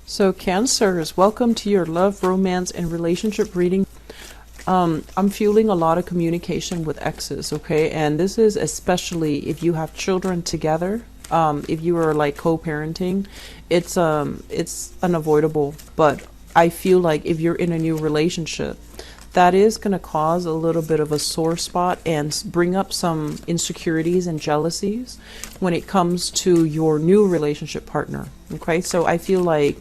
So Cancers, welcome to your love, romance, and relationship reading. I'm feeling a lot of communication with exes, okay? And this is especially if you have children together. If you are like co-parenting, it's unavoidable. But I feel like if you're in a new relationship, that is going to cause a little bit of a sore spot and bring up some insecurities and jealousies when it comes to your new relationship partner. Okay, so I feel like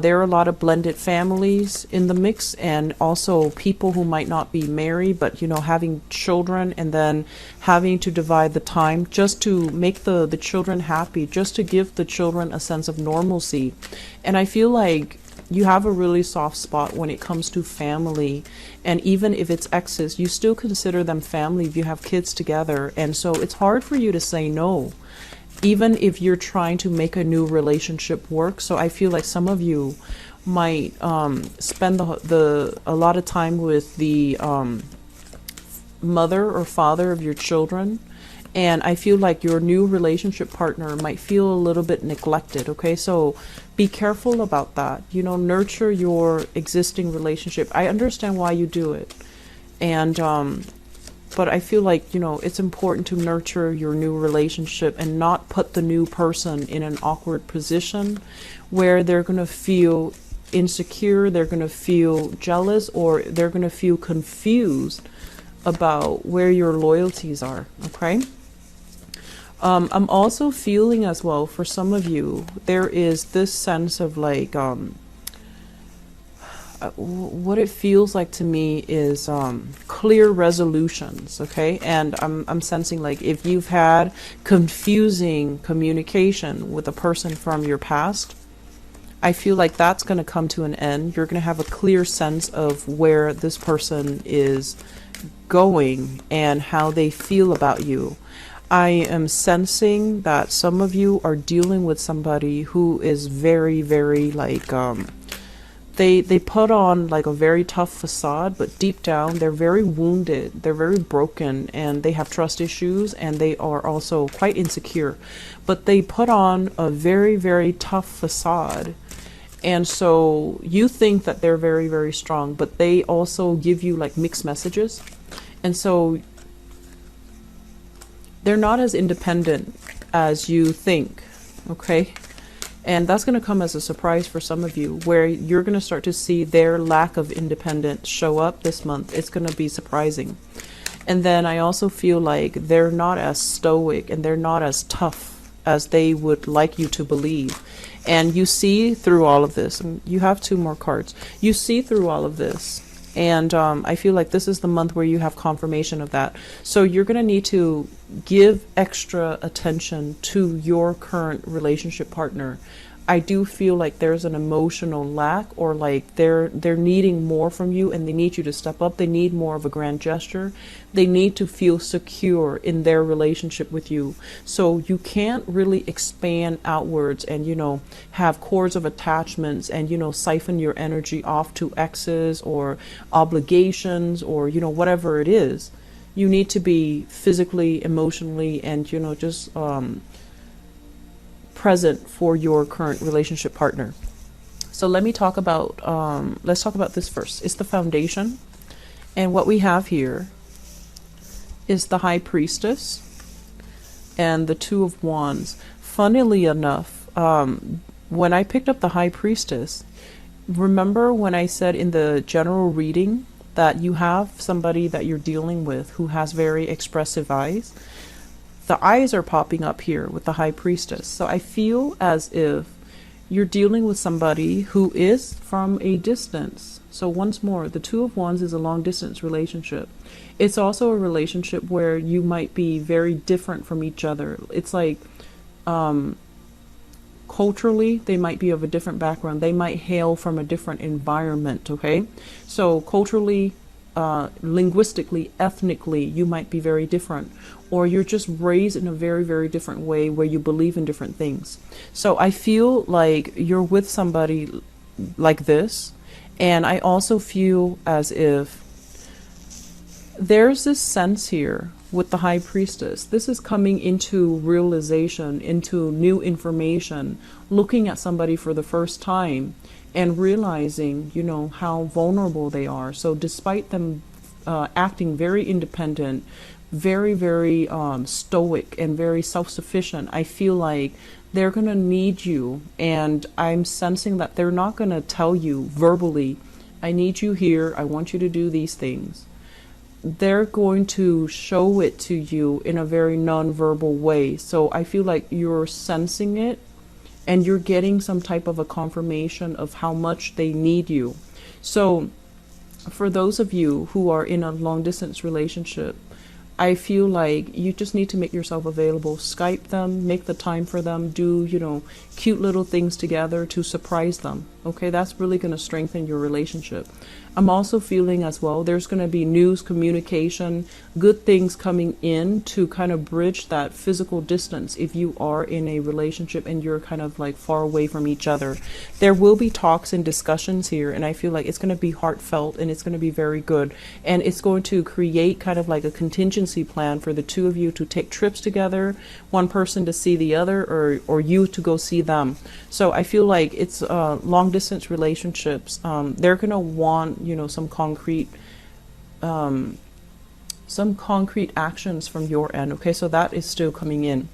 there are a lot of blended families in the mix, and also people who might not be married, but having children and then having to divide the time just to make the children happy, just to give the children a sense of normalcy. And I feel like you have a really soft spot when it comes to family, and even if it's exes, you still consider them family if you have kids together. And so it's hard for you to say no, even if you're trying to make a new relationship work. So I feel like some of you might spend a lot of time with the mother or father of your children. And I feel like your new relationship partner might feel a little bit neglected, okay? So be careful about that. Nurture your existing relationship. I understand why you do it. And but I feel like, it's important to nurture your new relationship and not put the new person in an awkward position where they're going to feel insecure, they're going to feel jealous, or they're going to feel confused about where your loyalties are, okay? I'm also feeling as well, for some of you, there is this sense of like, what it feels like to me is clear resolutions, okay? And I'm sensing like if you've had confusing communication with a person from your past, I feel like that's going to come to an end. You're going to have a clear sense of where this person is going and how they feel about you. I am sensing that some of you are dealing with somebody who is very, very like, they put on like a very tough facade, but deep down they're very wounded, they're very broken, and they have trust issues, and they are also quite insecure. But they put on a very, very tough facade. And so you think that they're very, very strong, but they also give you like mixed messages. And so they're not as independent as you think, okay? And that's going to come as a surprise for some of you, where you're going to start to see their lack of independence show up this month. It's going to be surprising. And then I also feel like they're not as stoic and they're not as tough as they would like you to believe. And you see through all of this, and you have two more cards. You see through all of this. And I feel like this is the month where you have confirmation of that. So you're going to need to give extra attention to your current relationship partner. I do feel like there's an emotional lack, or like they're needing more from you, and they need you to step up. They need more of a grand gesture. They need to feel secure in their relationship with you. So you can't really expand outwards and, have cords of attachments and, siphon your energy off to exes or obligations or, whatever it is. You need to be physically, emotionally, and, just present for your current relationship partner. So let me talk about, let's talk about this first. It's the foundation. And what we have here is the High Priestess and the Two of Wands. Funnily enough, when I picked up the High Priestess, remember when I said in the general reading that you have somebody that you're dealing with who has very expressive eyes? The eyes are popping up here with the High Priestess. So I feel as if you're dealing with somebody who is from a distance. So once more, the Two of Wands is a long distance relationship. It's also a relationship where you might be very different from each other. It's like culturally, they might be of a different background. They might hail from a different environment, okay? So culturally, linguistically, ethnically, you might be very different, or you're just raised in a very, very different way where you believe in different things. So I feel like you're with somebody like this, and I also feel as if there's this sense here with the High Priestess. This is coming into realization, into new information, looking at somebody for the first time and realizing, you know, how vulnerable they are. So despite them acting very independent, very, very stoic and very self-sufficient, I feel like they're going to need you. And I'm sensing that they're not going to tell you verbally, I need you here, I want you to do these things. They're going to show it to you in a very non-verbal way. So I feel like you're sensing it and you're getting some type of a confirmation of how much they need you. So for those of you who are in a long distance relationship, I feel like you just need to make yourself available. Skype them, make the time for them, do, you know, cute little things together to surprise them. Okay, that's really going to strengthen your relationship. I'm also feeling as well, there's going to be news, communication, good things coming in to kind of bridge that physical distance if you are in a relationship and you're kind of like far away from each other. There will be talks and discussions here, and I feel like it's going to be heartfelt and it's going to be very good. And it's going to create kind of like a contingency plan for the two of you to take trips together, one person to see the other, or you to go see them. So I feel like it's long distance relationships. They're going to want, you know, some concrete actions from your end. Okay, so that is still coming in.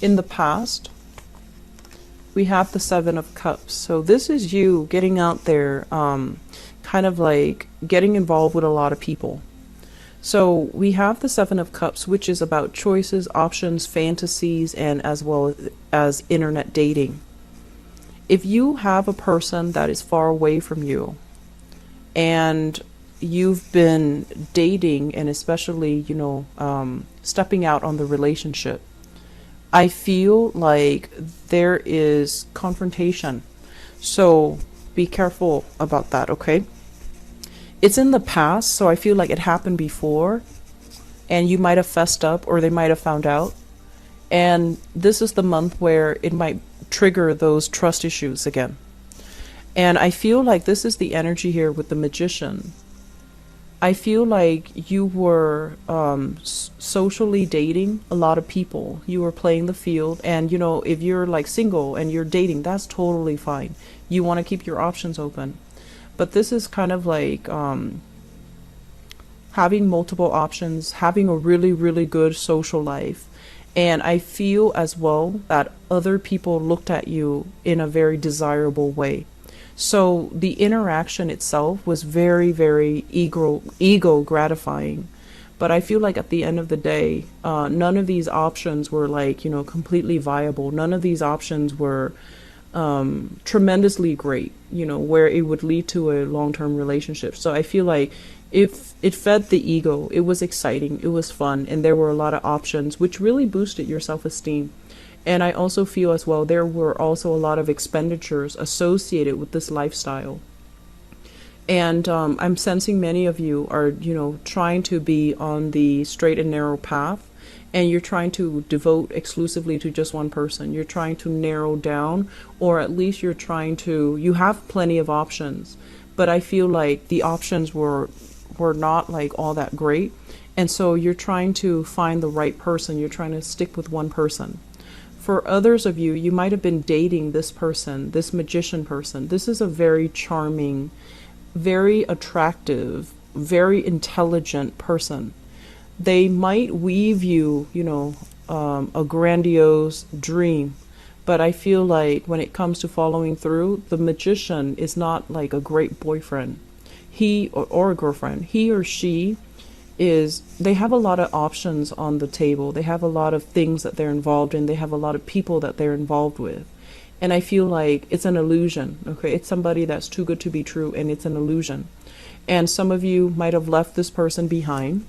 In the past, we have the Seven of Cups. So this is you getting out there, kind of like getting involved with a lot of people. So we have the Seven of Cups, which is about choices, options, fantasies, and as well as internet dating. If you have a person that is far away from you and you've been dating and especially, you know, stepping out on the relationship, I feel like there is confrontation. So be careful about that, okay? It's in the past, so I feel like it happened before and you might have fessed up or they might have found out. And this is the month where it might trigger those trust issues again. And I feel like this is the energy here with the Magician. I feel like you were socially dating a lot of people. You were playing the field. And, you know, if you're like single and you're dating, that's totally fine. You want to keep your options open. But this is kind of like having multiple options, having a really, really good social life. And I feel as well that other people looked at you in a very desirable way. So the interaction itself was very, very ego gratifying. But I feel like at the end of the day, none of these options were like, you know, completely viable. None of these options were tremendously great, you know, where it would lead to a long-term relationship. So I feel like if it fed the ego, it was exciting, it was fun, and there were a lot of options, which really boosted your self-esteem. And I also feel as well, there were also a lot of expenditures associated with this lifestyle. And I'm sensing many of you are, you know, trying to be on the straight and narrow path, and you're trying to devote exclusively to just one person. You're trying to narrow down, or at least you're trying to, you have plenty of options, but I feel like the options were not like all that great. And so you're trying to find the right person. You're trying to stick with one person. For others of you, you might have been dating this person, this Magician person. This is a very charming, very attractive, very intelligent person. They might weave you, you know, a grandiose dream. But I feel like when it comes to following through, the Magician is not like a great boyfriend. He or a girlfriend, he or she is, they have a lot of options on the table. They have a lot of things that they're involved in. They have a lot of people that they're involved with. And I feel like it's an illusion, okay? It's somebody that's too good to be true, and it's an illusion. And some of you might have left this person behind.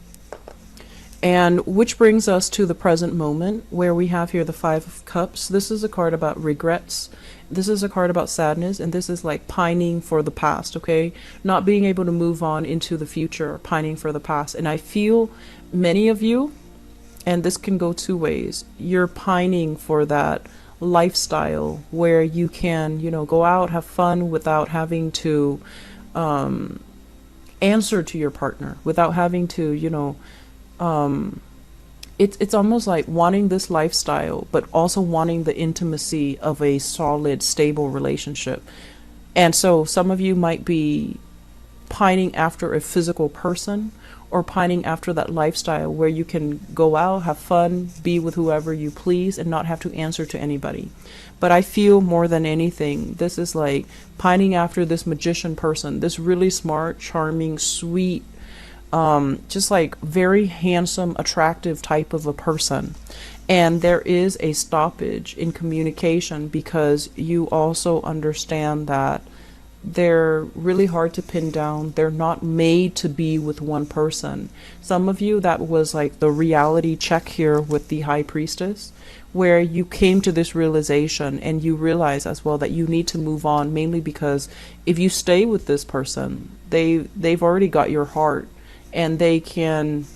And which brings us to the present moment, where we have here the Five of Cups. This is a card about regrets. This is a card about sadness, and this is like pining for the past, okay? Not being able to move on into the future, pining for the past. And I feel many of you, and this can go two ways, you're pining for that lifestyle where you can, you know, go out, have fun without having to answer to your partner, without having to, you know, it's almost like wanting this lifestyle, but also wanting the intimacy of a solid, stable relationship. And so some of you might be pining after a physical person, or pining after that lifestyle where you can go out, have fun, be with whoever you please, and not have to answer to anybody. But I feel more than anything, this is like pining after this magician person, this really smart, charming, sweet, just like very handsome, attractive type of a person. And there is a stoppage in communication because you also understand that they're really hard to pin down. They're not made to be with one person. Some of you, that was like the reality check here with the High Priestess, where you came to this realization and you realize as well that you need to move on, mainly because if you stay with this person, they've already got your heart, and they can,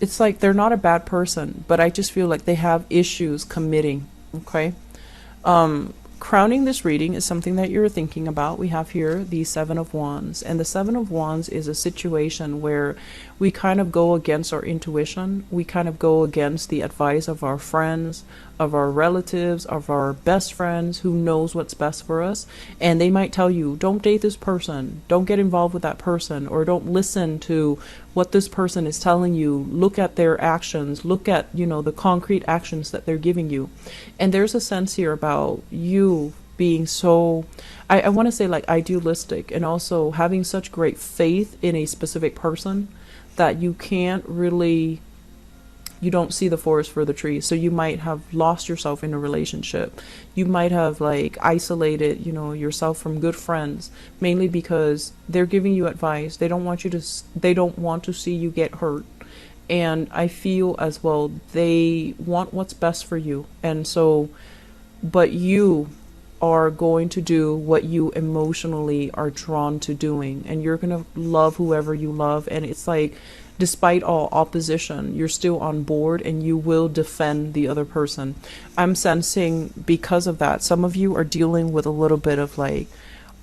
it's like they're not a bad person, but I just feel like they have issues committing. Okay. Crowning this reading is something that you're thinking about. We have here the Seven of Wands, and the Seven of Wands is a situation where we kind of go against our intuition. We kind of go against the advice of our friends, of our relatives, of our best friends who knows what's best for us. And they might tell you, don't date this person, don't get involved with that person, or don't listen to what this person is telling you. Look at their actions, look at, you know, the concrete actions that they're giving you. And there's a sense here about you being so, I want to say like idealistic, and also having such great faith in a specific person that you can't really, you don't see the forest for the trees. So you might have lost yourself in a relationship. You might have like isolated, you know, yourself from good friends, mainly because they're giving you advice. They don't want you to, they don't want to see you get hurt. And I feel as well, they want what's best for you. And so, but you are going to do what you emotionally are drawn to doing, and you're going to love whoever you love. And it's like, despite all opposition, you're still on board and you will defend the other person. I'm sensing because of that, some of you are dealing with a little bit of like,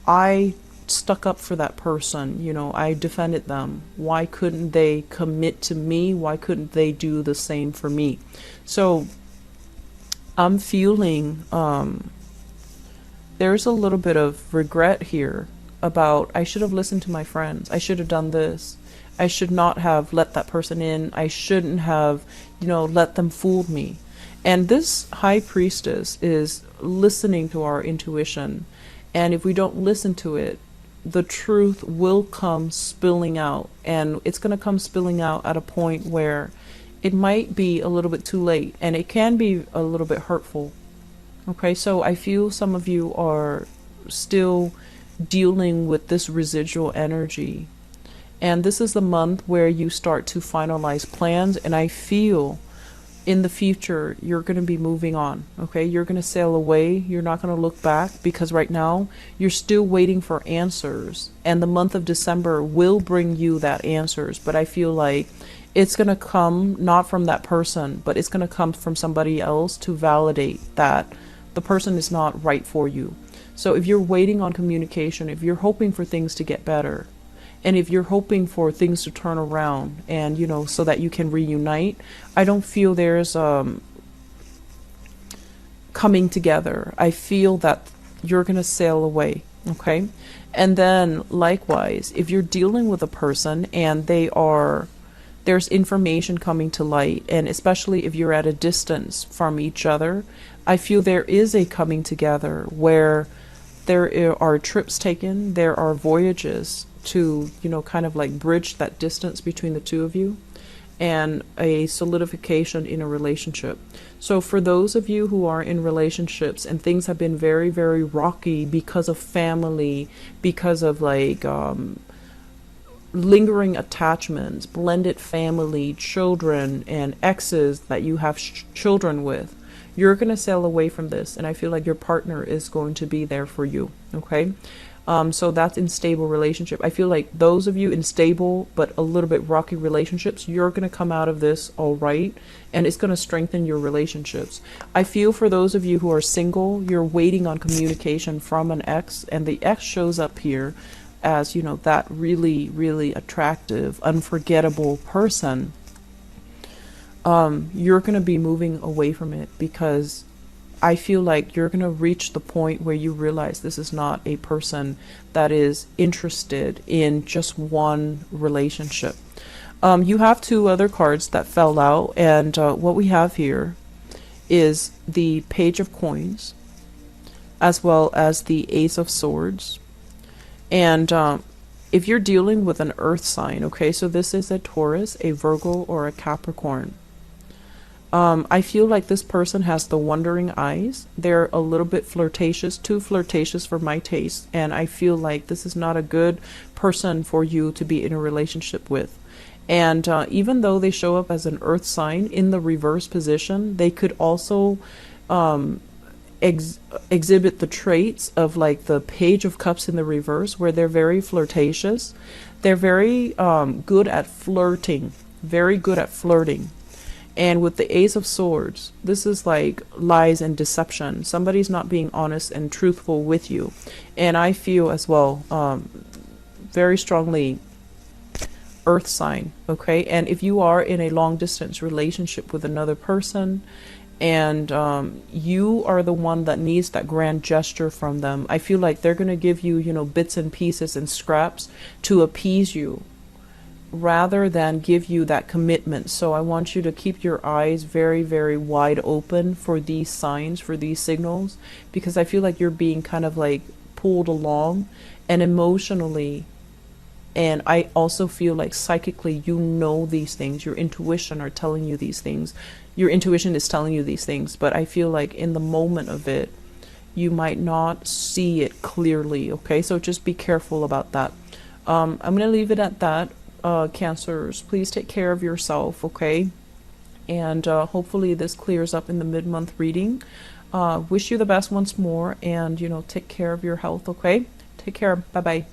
I stuck up for that person, you know, I defended them. Why couldn't they commit to me? Why couldn't they do the same for me? So I'm feeling there's a little bit of regret here about, I should have listened to my friends. I should have done this. I should not have let that person in. I shouldn't have, you know, let them fool me. And this High Priestess is listening to our intuition. And if we don't listen to it, the truth will come spilling out. And it's going to come spilling out at a point where it might be a little bit too late. And it can be a little bit hurtful. Okay, so I feel some of you are still dealing with this residual energy. And this is the month where you start to finalize plans. And I feel in the future, you're going to be moving on. Okay, you're going to sail away. You're not going to look back, because right now you're still waiting for answers. And the month of December will bring you that answers. But I feel like it's going to come not from that person, but it's going to come from somebody else to validate that the person is not right for you. So if you're waiting on communication, if you're hoping for things to get better, and if you're hoping for things to turn around and, you know, so that you can reunite, I don't feel there's coming together. I feel that you're going to sail away. Okay. And then likewise, if you're dealing with a person and there's information coming to light, and especially if you're at a distance from each other, I feel there is a coming together where there are trips taken, there are voyages to, you know, kind of like bridge that distance between the two of you, and a solidification in a relationship. So for those of you who are in relationships and things have been very, very rocky because of family, because of like lingering attachments, blended family, children, and exes that you have children with, you're going to sail away from this. And I feel like your partner is going to be there for you. Okay. So that's in stable relationship. I feel like those of you in stable but a little bit rocky relationships, you're going to come out of this all right, and it's going to strengthen your relationships. I feel for those of you who are single, you're waiting on communication from an ex, and the ex shows up here as, you know, that really, really attractive, unforgettable person. you're going to be moving away from it, because I feel like you're going to reach the point where you realize this is not a person that is interested in just one relationship. You have two other cards that fell out, and what we have here is the Page of Coins, as well as the Ace of Swords. And if you're dealing with an earth sign, okay, so this is a Taurus, a Virgo, or a Capricorn. I feel like this person has the wandering eyes. They're a little bit flirtatious, too flirtatious for my taste. And I feel like this is not a good person for you to be in a relationship with. And even though they show up as an earth sign in the reverse position, they could also exhibit the traits of like the Page of Cups in the reverse, where they're very flirtatious. They're very good at flirting, very good at flirting. And with the Ace of Swords, this is like lies and deception. Somebody's not being honest and truthful with you. And I feel as well, very strongly, earth sign, okay? And if you are in a long distance relationship with another person, and you are the one that needs that grand gesture from them, I feel like they're going to give you, you know, bits and pieces and scraps to appease you, rather than give you that commitment. So I want you to keep your eyes very, very wide open for these signs, for these signals, because I feel like you're being kind of like pulled along, and emotionally, and I also feel like psychically, you know these things. Your intuition are telling you these things. Your intuition is telling you these things, but I feel like in the moment of it, you might not see it clearly, okay? So just be careful about that. I'm going to leave it at that. Cancers, please take care of yourself, okay? And hopefully this clears up in the mid-month reading. Wish you the best once more, and you know, take care of your health, okay? Take care. Bye bye.